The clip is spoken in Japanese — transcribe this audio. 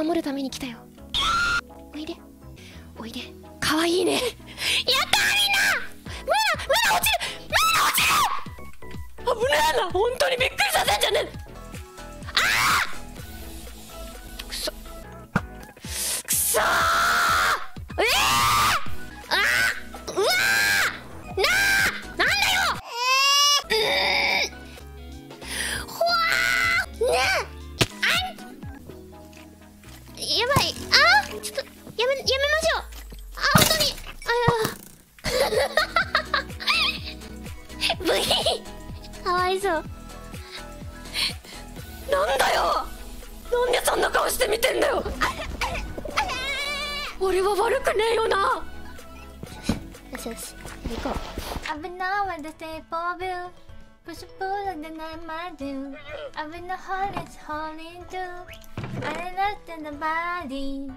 守るために来たよ。おいでおいで。かわいいね。やったー、みんな。ムナ落ちる、ムナ落ちる。危ねえな、本当にびっくりさせんじゃねえ。ああくそくそー。あーうわーなあ、なんだよ。ほわーねえ、やばい。あーちょっとやめましょう。あ、本当にブヒかわいそう。なんだよ、なんでそんな顔して見てんだよ。俺は悪くねえよな。よしよし、行こう。I've been now at the table view. Push a pull and then I might do. I've been the hardest holding too. I left in the body.